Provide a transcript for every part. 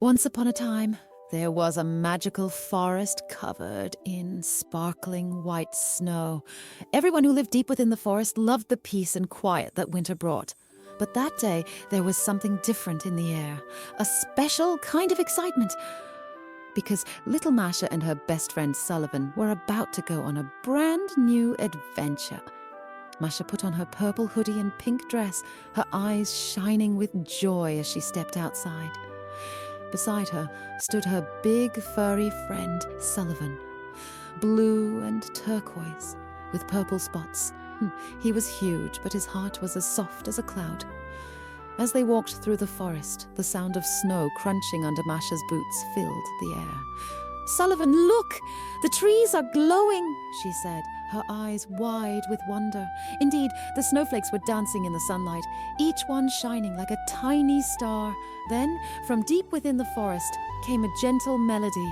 Once upon a time, there was a magical forest covered in sparkling white snow. Everyone who lived deep within the forest loved the peace and quiet that winter brought. But that day, there was something different in the air, a special kind of excitement. Because little Masha and her best friend Sullivan were about to go on a brand new adventure. Masha put on her purple hoodie and pink dress, her eyes shining with joy as she stepped outside. Beside her stood her big furry friend Sullivan, blue and turquoise with purple spots. He was huge, but his heart was as soft as a cloud. As they walked through the forest, the sound of snow crunching under Masha's boots filled the air. "Sullivan, look! The trees are glowing," she said, her eyes wide with wonder. Indeed, the snowflakes were dancing in the sunlight, each one shining like a tiny star. Then, from deep within the forest, came a gentle melody.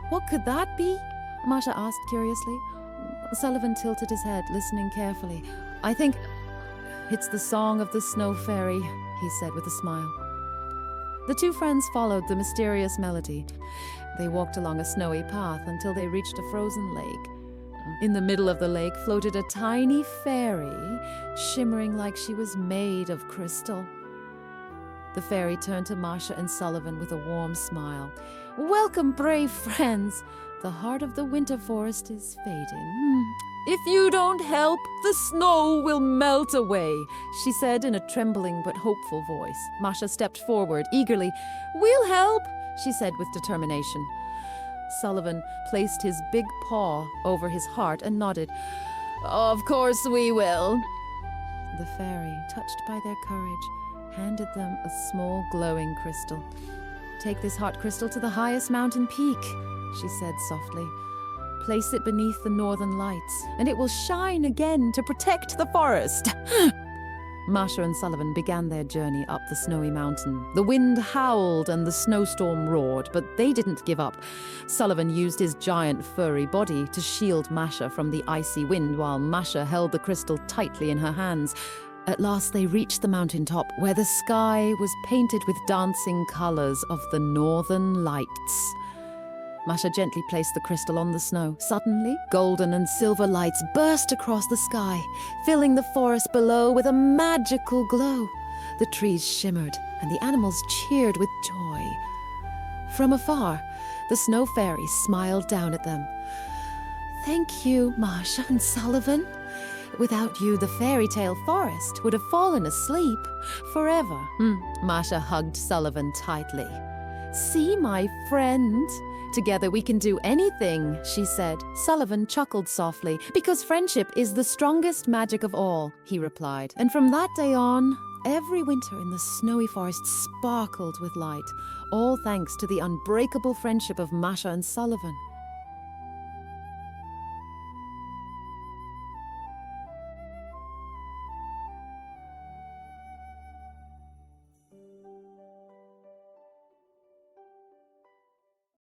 "What could that be?" Masha asked curiously. Sullivan tilted his head, listening carefully. "I think it's the song of the snow fairy," he said with a smile. The two friends followed the mysterious melody. They walked along a snowy path until they reached a frozen lake. In the middle of the lake floated a tiny fairy, shimmering like she was made of crystal. The fairy turned to Masha and Sullivan with a warm smile. "Welcome, brave friends. The heart of the winter forest is fading. If you don't help, the snow will melt away," she said in a trembling but hopeful voice. Masha stepped forward eagerly. "We'll help," she said with determination. Sullivan placed his big paw over his heart and nodded. "Of course we will." The fairy, touched by their courage, handed them a small glowing crystal. "Take this heart crystal to the highest mountain peak," she said softly. "Place it beneath the northern lights, and it will shine again to protect the forest." Masha and Sullivan began their journey up the snowy mountain. The wind howled and the snowstorm roared, but they didn't give up. Sullivan used his giant furry body to shield Masha from the icy wind, while Masha held the crystal tightly in her hands. At last they reached the mountaintop, where the sky was painted with dancing colors of the northern lights. Masha gently placed the crystal on the snow. Suddenly, golden and silver lights burst across the sky, filling the forest below with a magical glow. The trees shimmered, and the animals cheered with joy. From afar, the snow fairy smiled down at them. "Thank you, Masha and Sullivan. Without you, the Fairytale Forest would have fallen asleep forever." Masha hugged Sullivan tightly. "See, my friend? Together we can do anything," she said. Sullivan chuckled softly. "Because friendship is the strongest magic of all," he replied. And from that day on, every winter in the snowy forest sparkled with light, all thanks to the unbreakable friendship of Masha and Sullivan.